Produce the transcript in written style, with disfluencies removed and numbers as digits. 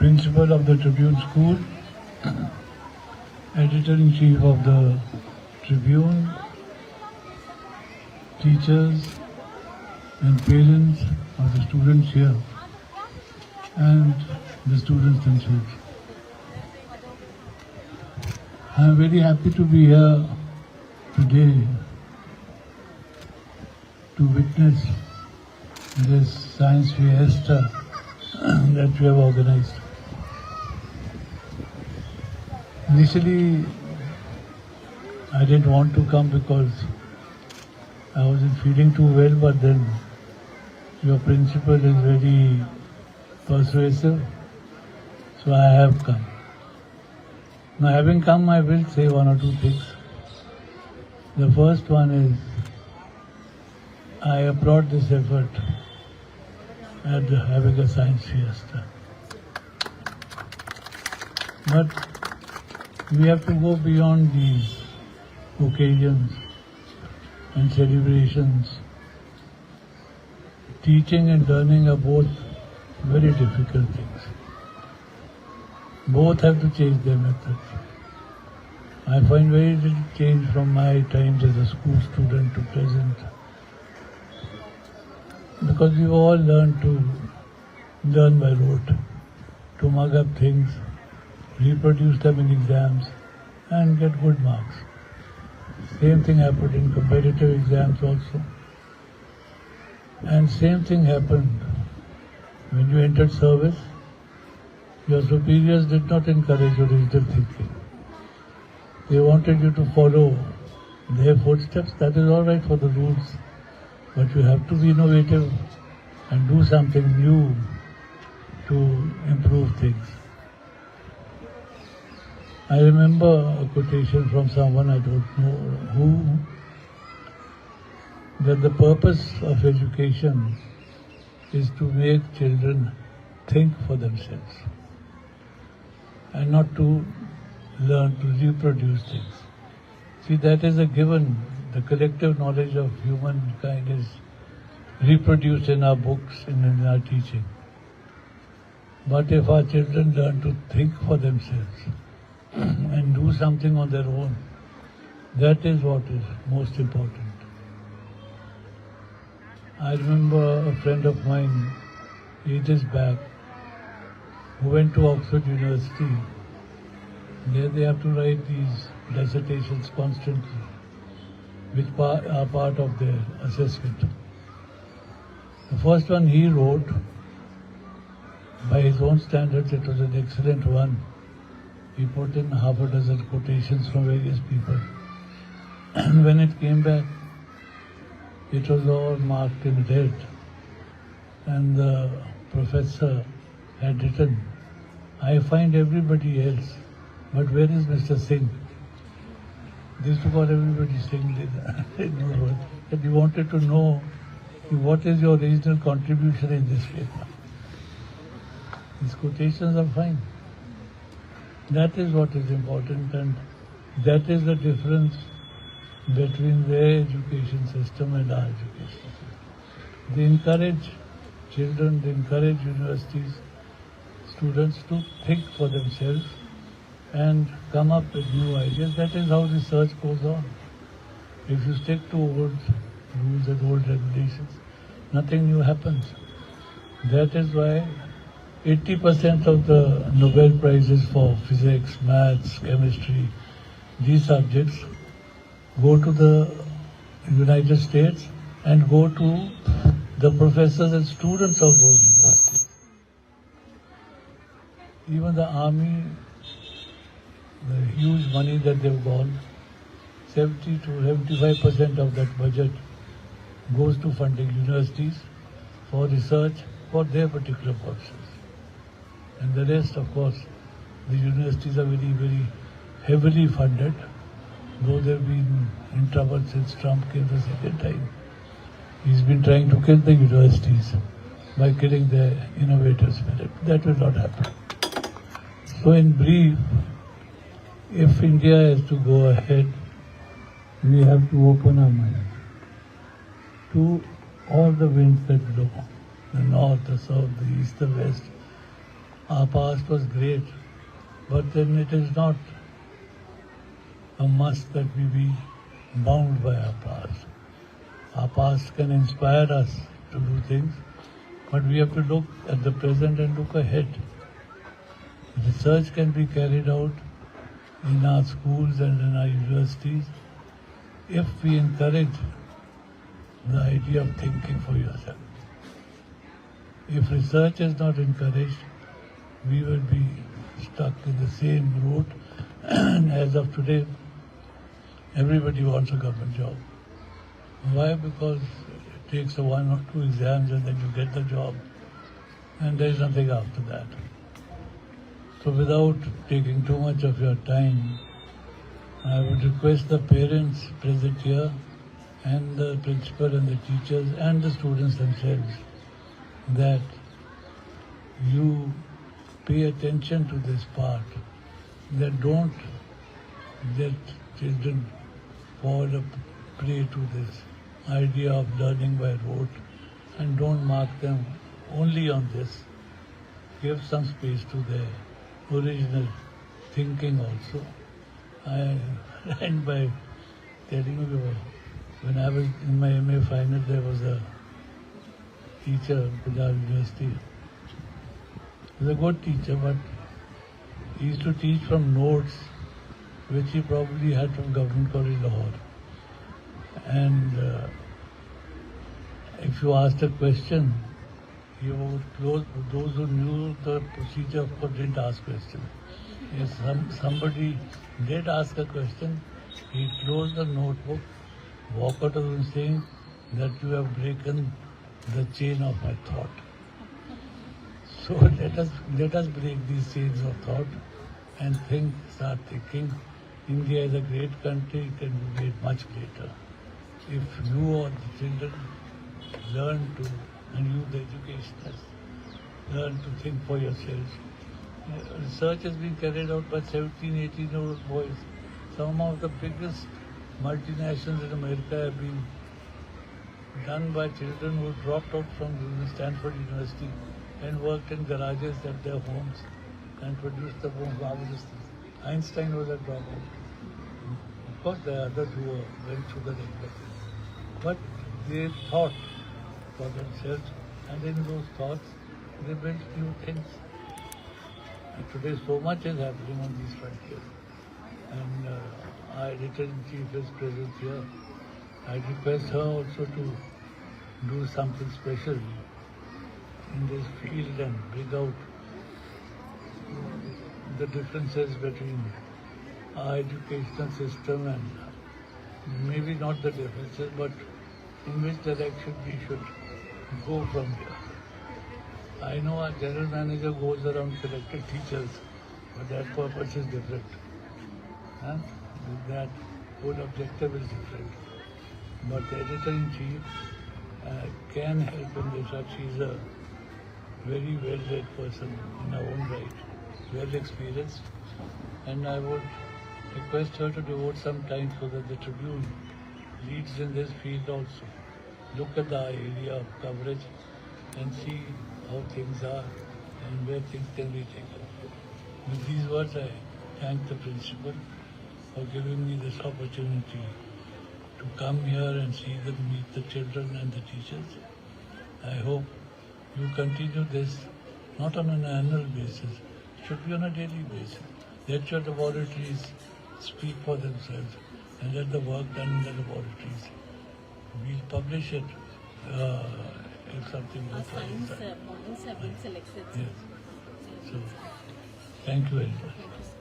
Principal of the Tribune School, Editor-in-Chief of the Tribune, teachers and parents of the students here, and the students themselves. I am very happy to be here today to witness this science fiesta that we have organized. Initially, I didn't want to come because I wasn't feeling too well, but then your principal is very persuasive, so I have come. Now, having come, I will say one or two things. The first one is, I applaud this effort at having a science fiesta. But we have to go beyond these occasions and celebrations. Teaching and learning are both very difficult things. Both have to change their methods. I find very little change from my times as a school student to present, because we've all learned to learn by rote, to mug up things, reproduce them in exams, and get good marks. Same thing happened in competitive exams also. And same thing happened when you entered service. Your superiors did not encourage original thinking. They wanted you to follow their footsteps. That is all right for the rules. But you have to be innovative and do something new to improve things. I remember a quotation from someone, I don't know who, that the purpose of education is to make children think for themselves and not to learn to reproduce things. See, that is a given. The collective knowledge of humankind is reproduced in our books and in our teaching. But if our children learn to think for themselves and do something on their own, that is what is most important. I remember a friend of mine, ages back, who went to Oxford University. There they have to write these dissertations constantly, which are part of their assessment. The first one he wrote, by his own standards, it was an excellent one. He put in half a dozen quotations from various people. And when it came back, it was all marked in red. And the professor had written, I find everybody else, but where is Mr. Singh? They used to call everybody Singh. And he wanted to know, what is your original contribution in this paper? These quotations are fine. That is what is important, and that is the difference between their education system and our education system. They encourage children, they encourage universities, students to think for themselves and come up with new ideas. That is how research goes on. If you stick to old rules and old regulations, nothing new happens. That is why 80% of the Nobel Prizes for physics, maths, chemistry, these subjects go to the United States and go to the professors and students of those universities. Even the army, the huge money that they've got, 70 to 75% of that budget goes to funding universities for research for their particular purposes. And the rest, of course, the universities are very, very heavily funded, though they've been in trouble since Trump came the second time. He's been trying to kill the universities by killing their innovative spirit. That will not happen. So in brief, if India has to go ahead, we have to open our minds to all the winds that blow, the north, the south, the east, the west. our past was great, but then it is not a must that we be bound by our past. Our past can inspire us to do things, but we have to look at the present and look ahead. Research can be carried out in our schools and in our universities if we encourage the idea of thinking for yourself. If research is not encouraged, we will be stuck in the same route. And as of today, everybody wants a government job. Why? Because it takes 1 or 2 exams and then you get the job, and there is nothing after that. So without taking too much of your time, I would request the parents present here and the principal and the teachers and the students themselves that you pay attention to this part, that don't let children fall a prey to this idea of learning by rote, and don't mark them only on this. Give some space to their original thinking also. I end by telling you, when I was in my MA final, there was a teacher at Punjab University. He was a good teacher, but he used to teach from notes which he probably had from Government College Lahore. And if you asked a question, he would close. Those who knew the procedure, of course, didn't ask questions. If somebody did ask a question, he closed the notebook, walk out of the room saying that you have broken the chain of my thought. So let us break these chains of thought and start thinking. India is a great country, it can be made much greater. If you or the children learn to, and you the educationists, learn to think for yourselves. Research has been carried out by 17, 18-year-old boys. Some of the biggest multinationals in America have been done by children who dropped out from Stanford University and worked in garages at their homes and produced the most marvelous things. Einstein was a dropout. Of course, there are others who went through the regular thing. But they thought for themselves, and in those thoughts, they built new things. And today, so much is happening on these frontiers. And our editor-in-chief is present here. I request her also to do something special in this field and bring out the differences between our educational system and maybe not the differences, but in which direction we should go from here. I know our general manager goes around collecting teachers, but that purpose is different. That whole objective is different. But the editor-in-chief can help in this. She's a very well-read person in her own right, well-experienced, and I would request her to devote some time so that the Tribune leads in this field also. Look at the area of coverage and see how things are and where things can be taken. With these words, I thank the principal for giving me this opportunity to come here and see them, meet the children and the teachers. I hope you continue this, not on an annual basis, it should be on a daily basis. Let your laboratories speak for themselves and let the work done in the laboratories. We'll publish it if something goes wrong. Science models have been selected. Yes. So, thank you very much.